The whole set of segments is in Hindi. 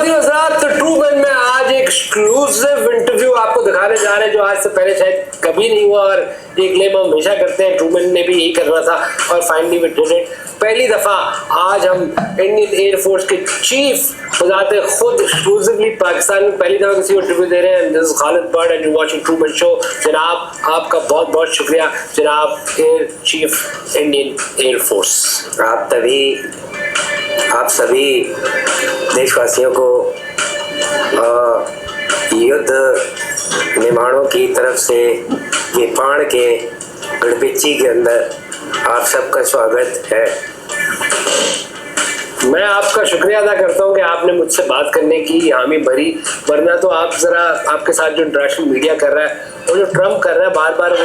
तो ट्रूमैन में आज एक एक्सक्लूसिव इंटरव्यू आपको दिखाने जा रहे हैं जो आज से पहले शायद कभी नहीं हुआ और ये क्लेम हम हमेशा करते हैं। ट्रूमैन ने भी यही करना था और फाइनली वी डिड इट। पहली दफा आज हम इंडियन एयरफोर्स के चीफ बताते खुद एक्सक्लूसिवली पाकिस्तान में पहली दफा किसी को इंटरव्यू दे रहे हैं। This is Khalid Butt and you watching Truman show. जनाब आपका बहुत बहुत शुक्रिया जनाब एयर चीफ इंडियन एयरफोर्स। आप सभी देशवासियों को युद्ध निर्माणों की तरफ से ये पाण के गड़पिच्ची के अंदर आप सबका स्वागत है। मैं आपका शुक्रिया अदा करता हूँ कि आपने मुझसे बात करने की हामी भरी, वरना तो आप जरा आपके साथ जो इंटरेक्शन मीडिया कर रहा है और जो ट्रम्प कर रहा है बार बार वो तो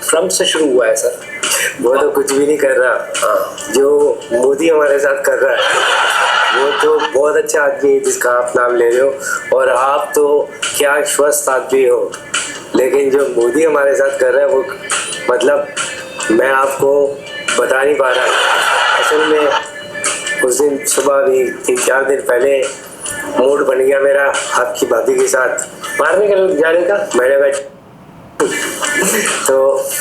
ट्रम्प से शुरू हुआ है सर। वो तो कुछ भी नहीं कर रहा। जो मोदी हमारे साथ कर रहा है वो तो बहुत अच्छा आदमी है जिसका आप नाम ले रहे हो, और आप तो क्या स्वस्थ आदमी हो, लेकिन जो मोदी हमारे साथ कर रहा है वो मतलब मैं आपको बता नहीं पा रहा। असल में उस दिन सुबह भी 3-4 दिन पहले मूड बन गया मेरा आपकी भाभी के साथ मारने का जाने का। मैंने तो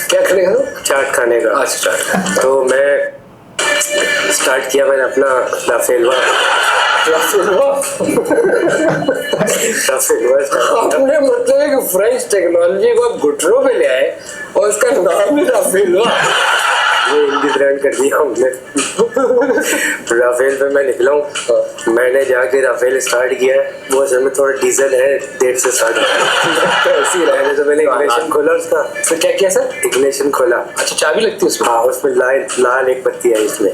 क्या खाने का? चाट खाने का। अच्छा चाट। तो मैं स्टार्ट किया मैंने अपना राफेलवा। आपने मतलब एक फ्रेंच टेक्नोलॉजी को आप घुटनों पे ले आए और उसका नाम ही राफेलवा। ये हिंदी ब्रांड कर दिया हमने। राफेल पे मैं निकला हूँ। मैंने जाके राफेल स्टार्ट किया। वो असल में थोड़ा डीजल है, 1.5 से स्टार्ट ऐसी रहने। तो मैंने इग्निशन खोला उसका। तो क्या किया सर? इग्निशन खोला। अच्छा चाबी लगती है उसमें? हाँ, उसमें लाल एक पत्ती है इसमें।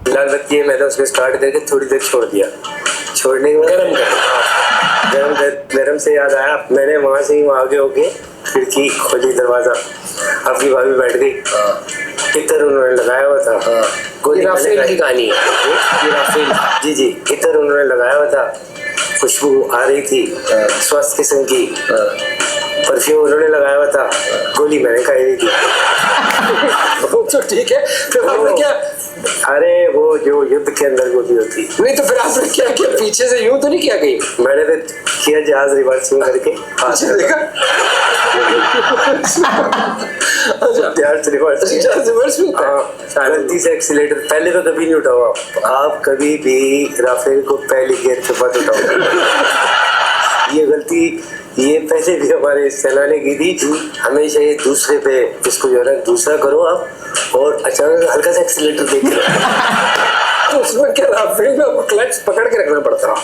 लाल बत्ती है। मैंने उसको स्टार्ट करके थोड़ी देर छोड़ दिया। छोड़ने के बाद गरम से याद आया, मैंने वहां से ही आगे होके खिड़की खोली, दरवाजा, आपकी भाभी बैठ गई। इतर उन्होंने लगाया हुआ था। कोई राफेल की कहानी है ये राफेल? जी इतर उन्होंने लगाया हुआ था। खुशबू आ रही थी स्वस्थ किस्म की। परफ्यूम उन्होंने लगाया हुआ था। गोली मैंने खाई हुई थी। तो ठीक है, फिर आपने क्या? अरे वो जो युद्ध के अंदर गोली होती। नहीं तो फिर आपने क्या किया? पीछे से यूं तो नहीं किया कहीं? मैंने तो किया जहाज रिवर्सिंग करके। अच्छा देखा। जहाज रिवर्स में। गलती से एक्सीलेटर पहले तो कभी नहीं उठाओ आप कभी भी राफेल को पहले गियर पे मत उठाओ। ये गलती ये पहले भी हमारे सेना ने की थी। हमेशा ये दूसरे पे इसको जो है दूसरा करो आप, और अचानक हल्का सा एक्सीलेटर देख तो उसमें क्या राफेल में आपको क्लच पकड़ के रखना पड़ता है?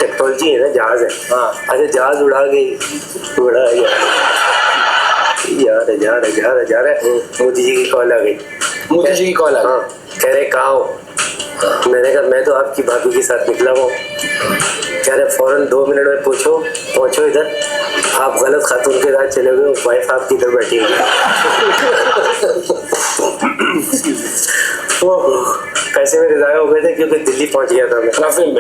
टेक्नोलॉजी है ना, जहाज है। हाँ, अच्छा जहाज उड़ा गई, उड़ा यार मोदी जी की कॉल आ गई। मोदी जी की कॉल आ गई? हाँ, कह रहे कहाँ हो? मैंने कहा मैं तो आपकी भाभी के साथ निकला हूँ। कह रहे फौरन 2 मिनट में पहुंचो इधर। आप गलत खातून के साथ चले गए, वाइफ आपकी इधर बैठी हुई। पैसे मेरे ज़ाया हो गए थे क्योंकि दिल्ली पहुंच गया था मैं राफेल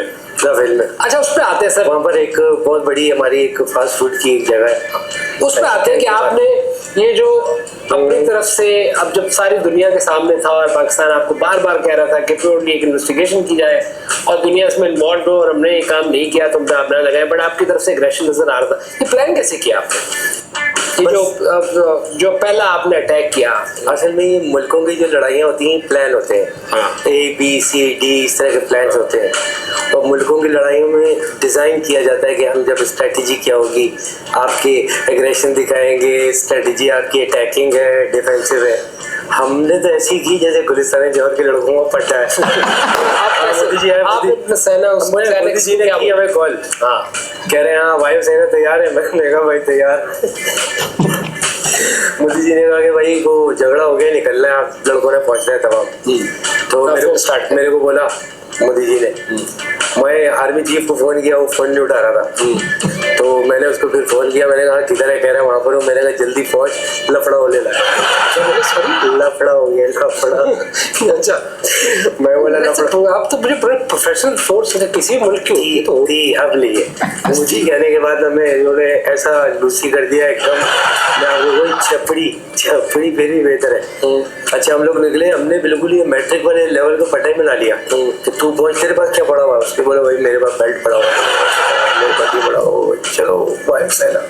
में। अच्छा उस पर आते हैं सर। वहाँ पर एक बहुत बड़ी हमारी एक फास्ट फूड की एक जगह है, उस पर आते हैं कि आपने ये जो अपनी तरफ से अब जब सारी दुनिया के सामने था और पाकिस्तान आपको बार बार कह रहा था कि प्योरली एक इन्वेस्टिगेशन की जाए और दुनिया इसमें इन्वॉल्व हो और हमने ये काम नहीं किया तो अपना लगाया, बट आपकी तरफ से एग्रेशन नजर आ रहा था। ये प्लान कैसे किया आपने? ये जो पहला आपने अटैक किया? असल में ये मुल्कों की जो लड़ाइयाँ होती हैं प्लान होते हैं। हाँ। ABCD इस तरह के प्लान होते हैं, और मुल्कों की लड़ाइयों में डिज़ाइन किया जाता है कि हम जब स्ट्रेटजी क्या होगी, आपके एग्रेशन दिखाएंगे, स्ट्रेटजी आपकी अटैकिंग है, डिफेंसिव है। हमने तो ऐसी की जैसे गुलिस्तान जौहर के लड़कों को पट्टा है। मोदी जी ने की हमें कॉल। हाँ, कह रहे हैं हाँ वायुसेना तैयार है। मैंने कहा भाई तैयार। मोदी जी ने कहा कि भाई वो झगड़ा हो गया, निकलना है, आप लड़कों ने पहुंचना है तमाम। तो मेरे को बोला मोदी जी ने। मैं आर्मी चीफ को फोन किया, वो फोन नहीं उठा रहा था। तो मैंने उसको फिर फोन किया, मैंने कहा किधर है? कह रहा है वहाँ पर हूँ। मैंने कहा जल्दी पहुँच, लफड़ा होने लगा। लफड़ा हो गया, लफड़ा। अच्छा, मैं बोला लफड़ा। तो आप तो बड़े प्रोफेशनल फोर्स है, किसी मुल्क की होती तो थी। अब लिए मुझे कहने के बाद हमें इन्होंने ऐसा लूसी कर दिया एकदम, छपड़ी छपड़ी फिर भी बेहतर है। अच्छा, हम लोग निकले, हमने बिल्कुल ही मैट्रिक वाले लेवल को पटाई में ला लिया कि तू पहुंच, तेरे पास क्या पड़ा हुआ? उसके बोला भाई मेरे पास बेल्ट पड़ा हुआ है, मेरे पास पड़ा हुआ, चलो वायुसेना।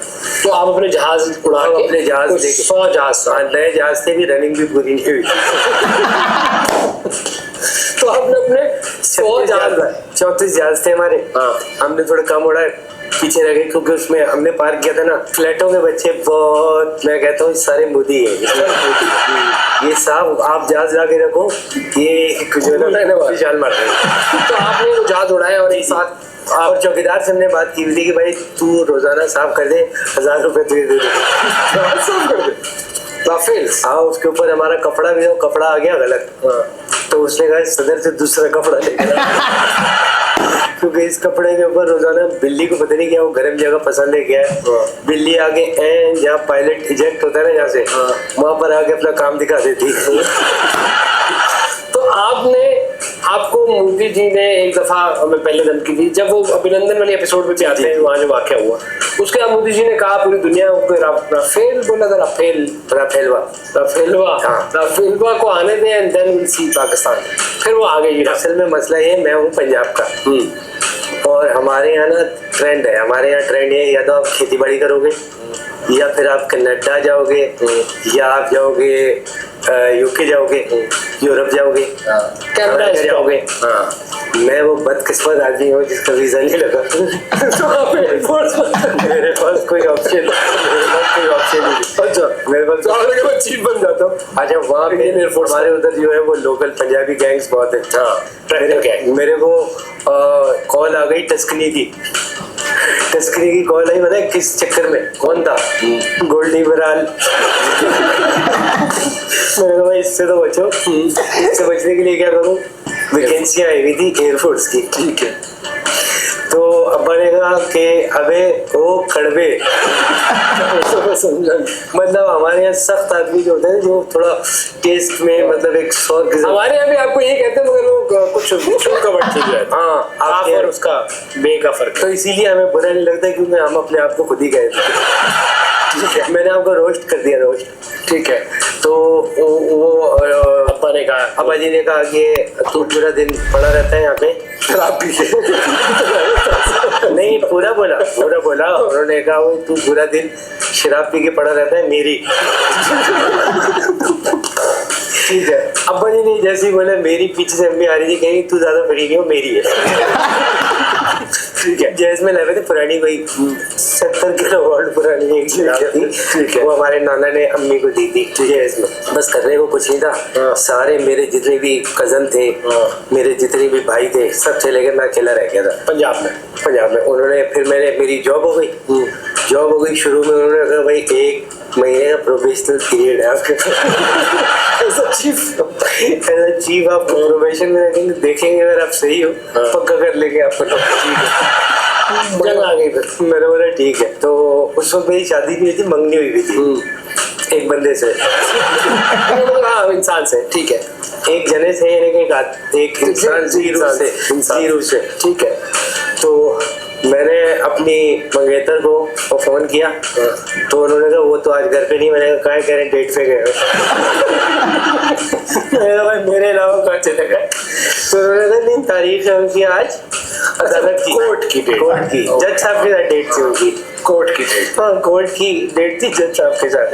तो आप अपने जहाज उड़ा के अपने जहाज लेके 100 जहाज, नए जहाज से भी रनिंग भी पूरी नहीं हुई। तो आपने अपने 100 जहाज, 34 जहाज थे हमारे। हमने थोड़ा कम उड़ाए, पीछे रह गए, क्योंकि उसमें हमने पार्क किया था ना। फ्लैटों के बच्चे बहुत, मैं कहता हूँ सारे मोदी है। ये साहब आप जहाज ला के रखो, ये जो है जान मार रहे हैं। तो आपने वो जहाज उड़ाया और एक साथ और चौकीदार से हमने बात की थी कि भाई तू रोजाना साफ कर दे, 1000 रुपए तुझे दे दे। साफ कर दे राफेल। हाँ, उसके ऊपर हमारा कपड़ा भी, कपड़ा आ गया गलत। तो उसने कहा सदर से दूसरा कपड़ा लेकर, क्योंकि इस कपड़े के ऊपर रोजाना बिल्ली को पता नहीं क्या वो गर्म जगह पसंद है क्या है, बिल्ली आगे जहाँ पायलट इजेक्ट होता है ना, जहाँ से वहां पर आके अपना काम दिखा देती। तो आपको मोदी जी ने एक दफा हमें पहले धमकी दी, जब वो अभिनंदन वाले एपिसोड में भी आते हैं, वहाँ जो वाकया हुआ उसके बाद मोदी जी ने कहा पूरी दुनिया को राफेल बोला था, राफेलवा को आने दें and then will see Pakistan. फिर वो आ गई। असल में मसला ये, मैं हूँ पंजाब का और हमारे यहाँ ना ट्रेंड है, हमारे यहाँ ट्रेंड है या तो आप खेती बाड़ी करोगे या फिर आप कनाडा जाओगे या आप जाओगे यूके जाओगे, यूरोप जाओगे, कनाडा जाओगे। मैं वो बदकिस्मत आदमी हूँ जिसका वीजा नहीं लगा। तो मेरे पास कोई ऑप्शन नहीं। अच्छा, मेरे पास चीफ बन जाता हूँ। अच्छा, वहाँ पे हमारे उधर जो है वो लोकल पंजाबी गैंग्स बहुत है। मेरे को कॉल आ गई टस्कनी की कॉल आई, पता है किस चक्कर में? कौन था? गोल्डी बराल। मैंने कहा भाई इससे तो बचो। इससे बचने के लिए क्या करूं? वैकेंसियां आई हुई थी एयरफोर्स की। ठीक है। तो अब्बा ने कहा कि अबे वो कड़वे मतलब हमारे यहाँ सख्त आदमी जो होते हैं, जो थोड़ा टेस्ट में मतलब एक सौर, हमारे यहाँ भी आपको ये कहते हैं, मगर वो कुछ का वर्ड चीज है। हाँ, आप और उसका बे का फर्क। तो इसीलिए हमें बुरा नहीं लगता, क्योंकि हम अपने आप को खुद ही कहते हैं। मैंने आपको रोस्ट कर दिया, रोस्ट। ठीक है। तो वो अब्बा जी ने कहा कि तू पूरा दिन पड़ा रहता है यहाँ पे शराब पी के। नहीं, पूरा बोला। उन्होंने कहा वो तू पूरा दिन शराब पी के पड़ा रहता है मेरी। ठीक है। अब्बा जी ने जैसे ही बोला, मेरी पीछे से अम्मी आ रही थी, कहीं तू ज्यादा बड़ी नहीं हो, मेरी है। ठीक है। जैसे में लगे थे पुरानी, कोई 70 किलो वर्ल्ड पुरानी एक शराब थी। ठीक है। वो हमारे नाना ने अम्मी को दी थी। ठीक है। इसमें बस करने को कुछ नहीं था। सारे मेरे जितने भी कजन थे, मेरे जितने भी भाई थे, सब चले गए, मैं अकेला रह गया था पंजाब में। उन्होंने फिर मेरी जॉब हो गई। शुरू में उन्होंने कहा भाई 1 महीने का प्रोबेशनल पीरियड है आपके। चीफ आपको प्रोबेशन में रखेंगे, देखेंगे अगर आप सही हो पक्का कर लेंगे आपको। ठीक है। जंग आ गई फिर। मैंने बोला ठीक है। तो उस वक्त मेरी शादी भी हुई थी, मंगनी हुई थी एक बंदे से। इंसान से। ठीक है। एक जने से, एक इंसान जीरो से। ठीक है। तो मैंने अपनी मंगेतर को फोन किया, तो उन्होंने कहा वो तो आज घर पे नहीं। मैंने कहा कह रहे डेट पे गए। भाई मेरे अलावा कहाँ चले गए? तो उन्होंने कहा नहीं, तारीख है उनकी आज अदालत की, कोर्ट की जज साहब के साथ डेट थी उनकी, कोर्ट की डेट। हाँ, कोर्ट की डेट थी जज साहब के साथ।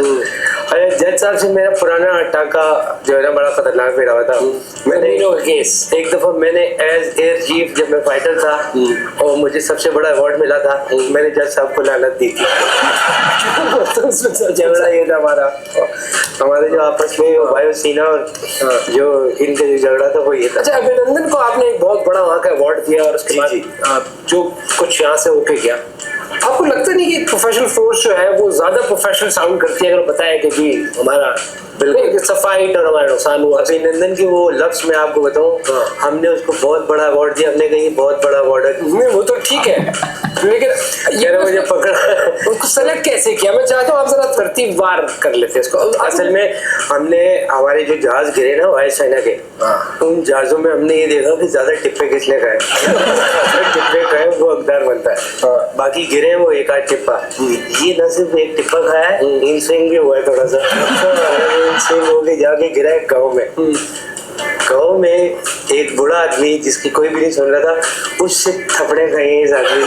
अरे जज साहब से मेरा पुराना टाका जो है ना बड़ा खतरनाक भिड़ा हुआ था। मैंने केस एक दफा मैंने एज एयर चीफ, जब मैं फाइटर था और मुझे सबसे बड़ा अवार्ड मिला था, मैंने जज साहब को लानत दी थी। झगड़ा ये था हमारे जो आपस में वायुसेना और जो इनका जो झगड़ा था वो ये था। अच्छा, अभिनंदन को आपने एक बहुत बड़ा वहाँ का अवार्ड दिया और उसके बाद जो कुछ यहाँ से होके गया, आपको लगता नहीं कि प्रोफेशनल फोर्स जो है वो ज्यादा प्रोफेशनल साउंड करती है अगर बताया कि जी हमारा बिल्कुल सफाई और हमारा नुकसान हुआ। अभिनंदन की वो लफ्ज मैं आपको बताऊं, हमने उसको बहुत बड़ा अवार्ड दिया, हमने कहीं बहुत बड़ा अवार्ड नहीं वो तो ठीक है, लेकिन यार मुझे पकड़ा उसको सेलेक्ट कैसे किया? मैं चाहता हूँ आप जरा तरतीबवार कर लेते हैं इसको। असल में हमने हमारे जो जहाज गिरे ना वायुसेना के, उन जहाजों में हमने ये देखा कि ज्यादा टिप्पे किसने खाए टिप्पे खाए वो हकदार बनता है, बाकी गिरे वो एक आध टिप्पा, ये न सिर्फ एक टिप्पा खाया है, इन स्विंग भी हुआ है थोड़ा सा, इन स्विंग होके जाके गिरा है गाँव में। गाँव में एक बूढ़ा आदमी जिसकी कोई भी नहीं सुन रहा था, उससे थपड़े खाए इस आदमी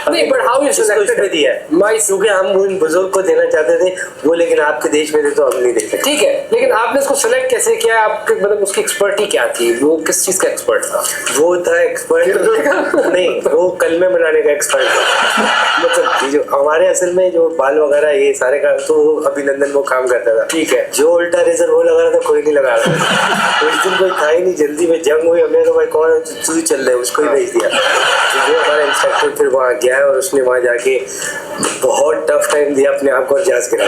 नहीं, but how you selected पे दिया है क्योंकि हम उन बुजुर्ग को देना चाहते थे वो, लेकिन आपके देश में थे तो हम नहीं देते। ठीक है, लेकिन आपने इसको सेलेक्ट कैसे किया? आपके मतलब उसकी एक्सपर्टी क्या थी? वो किस चीज का एक्सपर्ट था? वो था एक्सपर्ट नहीं, वो कलमे बनाने का एक्सपर्ट था। मतलब जो हमारे असल में जो बाल वगैरह ये सारे काम तो अभिनंदन वो काम करता था। ठीक है, जो उल्टा रेजर वो लगा रहा था कोई नहीं लगा रहा। उस दिन कोई था ही नहीं, जल्दी में जंग हुई, हमने कहा भाई कौन तू चल रहा है, उसको ही भेज दिया। तो वो हमारा इंस्ट्रक्टर फिर वहाँ गया है और उसने वहाँ जाके बहुत टफ टाइम दिया अपने आप को और जांच करा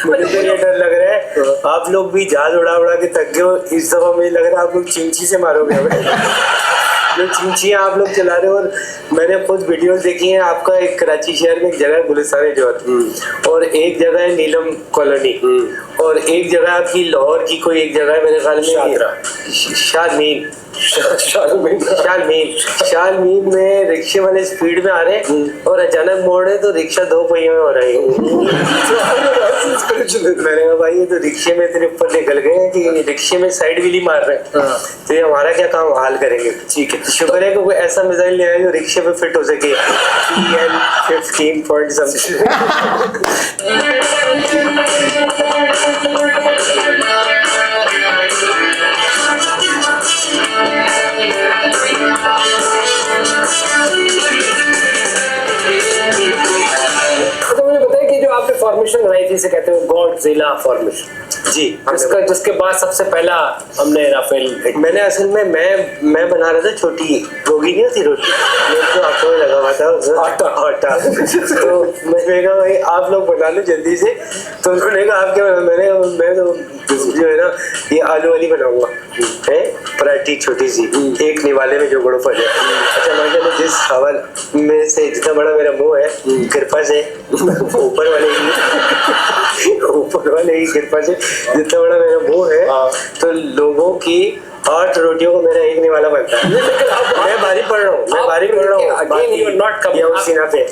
मुझे तो ये डर लग रहा है आप लोग भी जहाज उड़ा उड़ा के थक गए हो, इस दफा मुझे लग रहा है आप लोग चिंची से मारोगे हमें। जो चिंचियां आप लोग चला रहे हो, और मैंने खुद वीडियोस देखी हैं आपका। एक कराची शहर में एक जगह है गुलिस्तान जोहर, और एक जगह है नीलम कॉलोनी, और एक जगह आपकी लाहौर की कोई एक जगह है मेरे ख्याल में शालमीन में रिक्शे वाले स्पीड में आ रहे हैं और अचानक मोड़ रहे तो रिक्शा दो पहिए में हो रही है। मैंने कहा भाई ये तो रिक्शे में इतने ऊपर निकल गए हैं कि रिक्शे में साइड व्हील ही मार रहे हैं, तो ये हमारा क्या काम हाल करेंगे। ठीक है, शुक्र है कि कोई ऐसा मिसाइल नहीं आया जो रिक्शे पे फिट हो सके। 15 पॉइंट समथिंग। तो मुझे बताइए कि जो आपने फॉर्मेशन बनाई थी, इसे कहते हैं गॉडजिला फॉर्मेशन जी, जिसके बाद सबसे पहला हमने राफेल, मैंने असल में मैं बना रहा था छोटी गोगी नहीं होती रोटी, तो आटो में लगा हुआ था आटा तो मैंने कहा भाई आप लोग बना लो जल्दी से, तो उन्होंने कहा आप क्या मैं तो जो है ना ये आलू वाली बनाऊंगा, है पराठी छोटी सी एक निवाले में जो बड़ो पड़ जाए। अच्छा मैं जिस हवाल में से जितना बड़ा मेरा मुंह है कृपा से ऊपर वाले की कृपा से जितना बड़ा मेरा मुंह है, तो लोगों की 8 रोटियों को मेरा एक निवाला बनता है। मैं भारी पड़ रहा हूँ,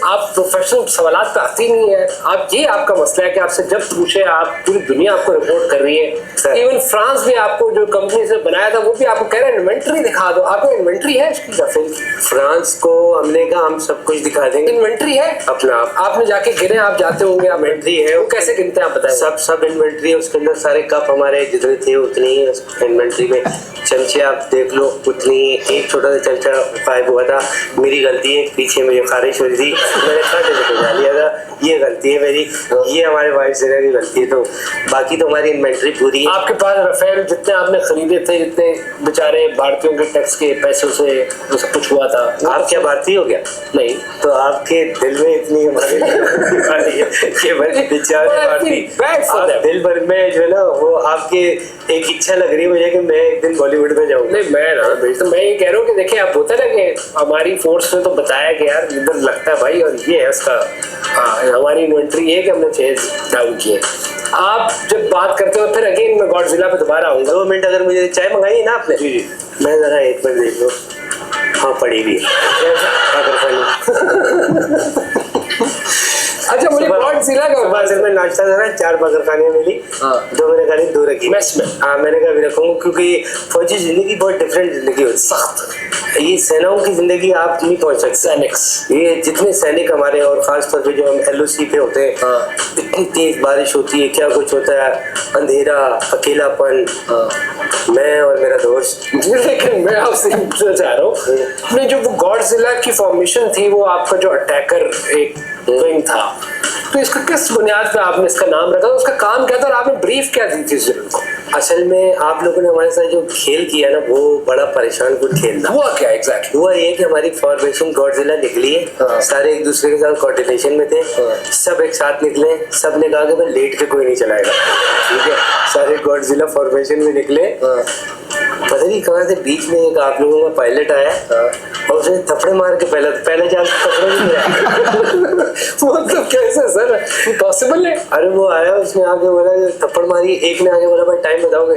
आप प्रोफेशनल सवालात पे आती नहीं है। आप ये आपका मसला है कि आपसे जब पूछे आप पूरी दुनिया आपको रिपोर्ट कर रही है। इवन फ्रांस भी आपको जो कंपनी से बनाया था वो भी आपको कह रहा है इन्वेंट्री दिखा दो। आपको इन्वेंट्री है इसकी राफेल की? फ्रांस को हमने कहा हम सब कुछ दिखा देंगे। इन्वेंट्री है अपना आपने जाके गिने, आप जाते होंगे, इन्वेंट्री है, वो कैसे गिनते हैं आप बताएं? सब इन्वेंट्री है, उसके अंदर सारे कप हमारे जितने थे उतनी ही इन्वेंट्री में। चमचे आप देख लो उतनी, एक छोटा सा चमचा गायब हुआ था, मेरी गलती है, पीछे मुझे खारिश हो रही थी, मैंने कांटे से बजा लिया था, ये गलती है मेरी, ये हमारे वायुसेना की गलती है। तो बाकी तो हमारी इन्वेंट्री पूरी है। आपके पास राफेल जितने आपने खरीदे थे, जितने बेचारे भारतीयों के टैक्स के पैसों से वो सब कुछ हुआ था, आप क्या भारतीय हो गया? नहीं, तो आपके दिल में इतनी हमारे दिल भर में जो है ना वो आपके एक इच्छा लग रही है मुझे कि मैं एक दिन बॉलीवुड में जाऊँ। नहीं मैं ना तो मैं ये कह रहा हूँ कि देखिए आप होता है ना कि हमारी फोर्स ने तो बताया कि यार इधर लगता है भाई, और ये है उसका हमारी इन्वेंट्री है कि हमने चेज डाउन किए। आप जब बात करते हो फिर अगेन मैं गॉडजिला पे दोबारा आऊंगा। 2 मिनट अगर मुझे चाय मंगाई है ना आपने? जी मैं जरा एक बार देख लो। हाँ पड़ी भी अच्छा मुझे गॉडजिला का में नाश्ता था ना, 4 बर्गर खाने मिली, 2 मैंने खानी, 2 रखी मैस में। हाँ मैंने कहा भी रखूंगा क्योंकि फौजी जिंदगी बहुत डिफरेंट जिंदगी होती है, सख्त। ये सेनाओं की जिंदगी आप नहीं पहुंच सकते। सैनिक्स, ये जितने सैनिक हमारे, और खासतौर पे जो हम LOC पे होते हैं, इतनी तेज बारिश होती है, क्या कुछ होता है, अंधेरा, अकेलापन, मैं और मेरा दोस्त। लेकिन मैं आपसे पूछना चाह रहा हूँ, अपने जो वो गॉडजिला की फॉर्मेशन थी, वो आपका जो अटैकर एक विंग था, तो इसका किस बुनियाद पे आपने इसका नाम रखा, उसका काम क्या था और आपने ब्रीफ क्या दी थी इस विंग को? असल में आप लोगों ने हमारे साथ जो खेल किया ना वो बड़ा परेशान कुछ खेल था। हुआ क्या एग्जैक्टली? हुआ ये कि हमारी फॉर्मेशन गॉडजिला निकली है। हाँ। सारे एक दूसरे के साथ कोऑर्डिनेशन में थे। हाँ। सब एक साथ निकले। सब ने कहा कि भाई लेट के कोई नहीं चलाएगा, ठीक है। सारे गॉडजिला फॉर्मेशन में निकले। हाँ। पता नहीं कहाँ से बीच में एक आप लोगों का पायलट आया और उसने थप्पड़ मार के पहले जान थप्पड़ नहीं गिरा। मतलब कैसे सर, पॉसिबल है? अरे वो आया, उसने आगे बोला थप्पड़ मारी, एक ने आगे बोला भाई टाइम बताओगे,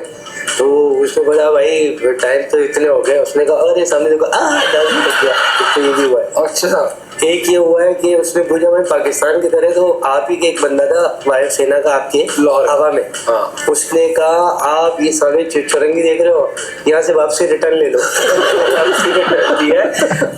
तो उसने बोला भाई टाइम तो इतने हो गए। उसने कहा अरे सामने देखो टाइम लग गया। तो ये भी हुआ है। अच्छा, एक ये हुआ है कि उसने पूछा भाई पाकिस्तान की तरह तो आप ही के एक बंदा था वायुसेना का आपके लाहौर हवा में। हाँ। उसने कहा आप ये सारे चुरंगी देख रहे हो, यहाँ से वापसी रिटर्न ले लो। वापसी रिटर्न दिया।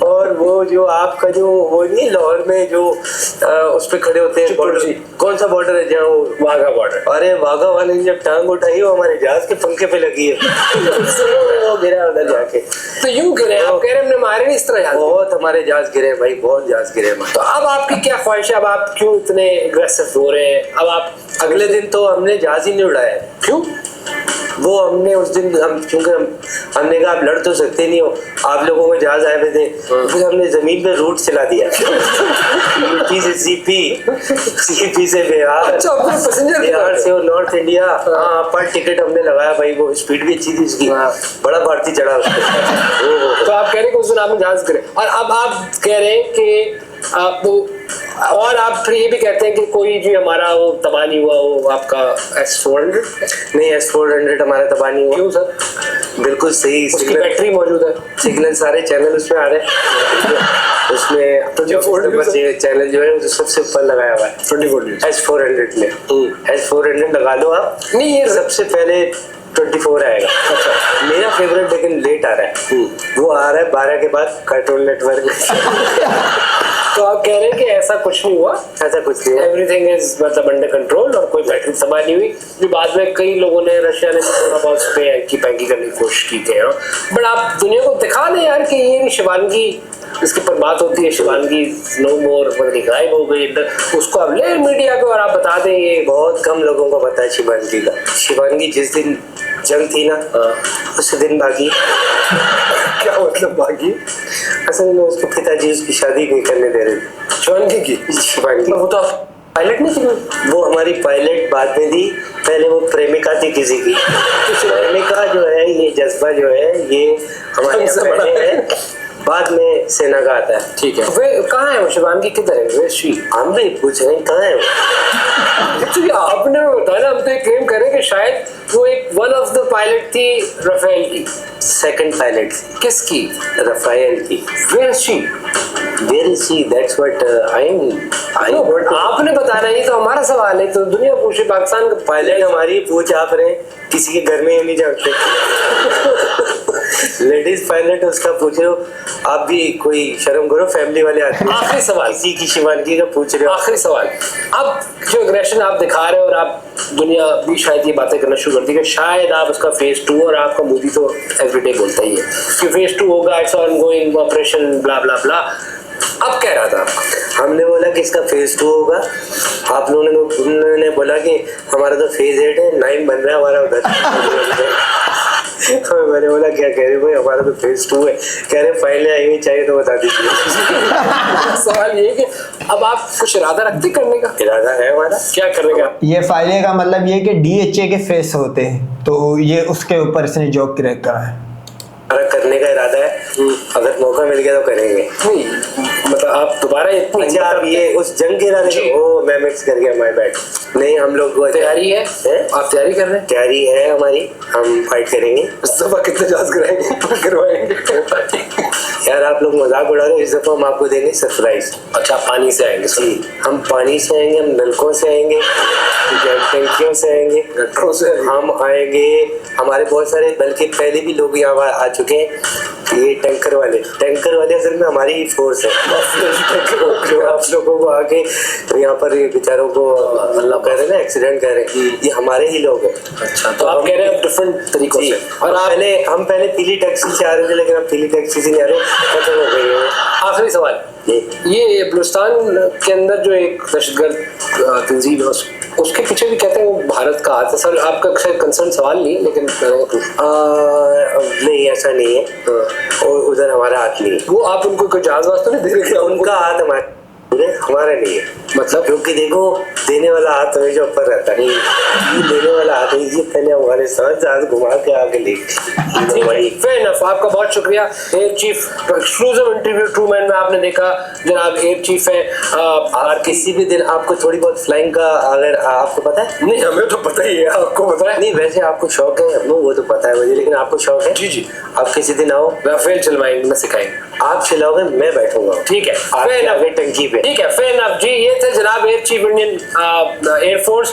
और वो जो आपका जो वो नहीं लाहौर में जो उस पे खड़े होते हैं बॉर्डर, कौन सा बॉर्डर है जहाँ वो वाघा बॉर्डर। अरे वाघा वाले ने जब टांग उठाई वो हमारे जहाज के पंखे पे लगी है। वो गिरा उधर जाके। तो यूं गिरे, आप कह रहे हमने मारे नहीं इस तरह जहाज? बहुत हमारे जहाज गिरे भाई, बहुत जहाज गिरे हमारे। तो अब आपकी क्या ख्वाहिश है? अब आप क्यों इतने एग्रेसिव हो रहे हैं? अब आप अगले दिन तो हमने जहाज ही नहीं उड़ाया। क्यों? वो हमने उस दिन क्योंकि हमने कहा आप लड़ तो सकते नहीं हो, आप लोगों को जहाज आए हुए थे, फिर हमने जमीन पे रूट चला दिया। यूपी से सीपी से बिहार, अच्छा, अपने पैसेंजर बिहार से और नॉर्थ इंडिया। हाँ, पर टिकट हमने लगाया भाई, वो स्पीड भी अच्छी थी उसकी। बड़ा भारतीय चढ़ा उसको। तो आप कह रहे हैं कि उस दिन आपने जहाज गिरे, और अब आप कह रहे हैं कि आप और आप फिर ये भी कहते हैं कि कोई जो हमारा वो तबाह नहीं हुआ, वो आपका S-400? नहीं, S-400 हमारा तबाह नहीं हुआ। क्यों सर? बिल्कुल सही, उसकी बैटरी मौजूद है, सिग्नल सारे चैनल उसमें आ रहे हैं। उसमें तो जो चैनल जो है वो सबसे ऊपर लगाया हुआ है 24 S-400 में। S-400 लगा लो आप। नहीं, ये सबसे पहले 24 आएगा। अच्छा, मेरा फेवरेट लेकिन लेट आ रहा है। वो आ रहा है 12 के बाद कार्टून नेटवर्क। तो आप कह रहे हैं कि ऐसा कुछ नहीं हुआ? ऐसा कुछ नहीं है, एवरीथिंग इज मतलब अंडर कंट्रोल और कोई बैटरी तबाह नहीं हुई। जो बाद में कई लोगों ने, रशिया ने थोड़ा बहुत उस पे की पैंकी करने की कोशिश की थी। बट आप दुनिया को दिखा दें यार कि ये शिवानगी, इसके ऊपर बात होती है, शिवानगी नो मोर, मतलब गायब हो गई, उसको अब ले मीडिया पे और आप बता दें। ये बहुत कम लोगों को पता है शिवानगी का। शिवानगी जिस दिन जंग थी ना, उस दिन भागी। क्या मतलब भागी? असल में उसके पिताजी उसकी शादी नहीं करने दे रहे थे। शिवानगी की? शिवानगी वो तो पायलट नहीं थी? वो हमारी पायलट बाद में थी, पहले वो प्रेमिका थी किसी की। प्रेमिका जो है, ये जज्बा जो है, ये हमारे यहाँ पहले है, बाद में सेना का आता है। ठीक है, वे कहाँ है वो? शिवानगी किधर है? वे शी हम भी पूछ रहे हैं कहाँ है वो। तो आपने बताया, हम तो एक क्लेम करें कि शायद वो एक वन ऑफ द पायलट थी रफेल की, सेकंड पायलट। किसकी? रफेल की। Where is she? Where is she? That's what आपने बताना, ये तो हमारा सवाल है, तो दुनिया पूछे। पाकिस्तान का पायलट हमारी पूछ आप रहे, किसी के घर में ही नहीं जाते। लेडीज पायलट उसका पूछ रहे हो आप भी, कोई शर्म करो, फैमिली वाले आते हैं। आखिरी सवाल, किसी की शिवानगी का पूछ रहे हो। आखिरी सवाल, अब जो एग्रेशन आप दिखा रहे हो, और आप दुनिया भी शायद ये बातें करना शुरू कर दी कि शायद आप उसका फेज 2, और आपका मोदी तो एवरीडे बोलता ही है कि फेज 2 होगा, इट्स ऑनगोइंग ऑपरेशन ब्ला ब्ला ब्ला। अब कह रहा था, हमने बोला कि इसका फेज 2 होगा, आप लोगों ने उन्होंने बोला कि हमारा तो फेज 8 है, 9 बन रहा है हमारा उधर। मैंने बोला क्या कह रहे भाई, हमारा तो फेज 2 है। कह रहे फाइलें आई हुई चाहिए तो बता दीजिए। सवाल ये कि अब आप कुछ इरादा रखते करने का? इरादा है हमारा। क्या करने का? ये फाइलें का मतलब ये कि DHA के फेस होते हैं, तो ये उसके ऊपर इसने जॉब क्रैक करा है। हमारा करने का इरादा है, अगर मौका मिल गया तो करेंगे। नहीं मतलब आप दोबारा इतनी, अच्छा आप ये उस जंग के इरादे, ओ मैं मिक्स कर गया, माय बैड। नहीं, हम लोग को तैयारी है? आप तैयारी कर रहे हैं? तैयारी है हमारी, हम फाइट करेंगे। इस दफा कितने जहाज करवाएंगे? यार आप लोग मजाक उड़ा रहे हो, इस दफा हम आपको देंगे सरप्राइज। अच्छा, पानी से आएंगे? जी, हम पानी से आएंगे, हम नलकों से आएंगे, टंकियों से आएंगे, गटरों से हम आएंगे। हमारे बहुत सारे, बल्कि पहले भी लोग यहाँ आ चुके हैं। ये टैंकर वाले असल में हमारी ही फोर्स है, जो आप लोगों को आके तो यहाँ पर ये बेचारों को अल्लाह कह रहे ना एक्सीडेंट कर रहे हैं, ये हमारे ही लोग हैं। अच्छा, तो आप कह रहे हैं डिफरेंट तरीकों से। और हम पहले पीली टैक्सी से आ रहे थे, लेकिन अब पीली टैक्सी से नहीं आ रहे, खत्म हो गई है। आखिरी सवाल, ये बलूचिस्तान के अंदर जो एक दहशतगर्द तंजीम है उसके पीछे भी कहते हैं वो भारत का हाथ है। सर आपका कंसर्न सवाल नहीं लेकिन नहीं ऐसा नहीं है, और उधर हमारा हाथ नहीं है। वो आप उनको कोई जहाज वास्ते नहीं दे रहे? उनका हाथ हमारा नहीं है, मतलब क्योंकि देखो देने वाला हाथ हमेशा ऊपर रहता है, ये देने वाला हाथ है, ये पहले हमारे साथ घुमा के आगे ले। फेयर इनफ, आपका बहुत शुक्रिया। Air chief exclusive interview true man में आपने देखा जनाब एयर चीफ है। और किसी भी दिन आपको थोड़ी बहुत फ्लाइंग का अगर आपको पता है? नहीं हमें तो पता ही है, आपको पता है? नहीं वैसे आपको शौक है, वो तो पता है मुझे, लेकिन आपको शौक है? जी जी। आप किसी दिन आओ, राफेल चलवाएंगे, मैं सिखाएंगे। आप चलाओगे मैं बैठूंगा, ठीक है आपके आगे टंकी पे। ठीक है फेयर इनफ जी। ये थे जनाब एयर चीफ इंडियन एयरफोर्स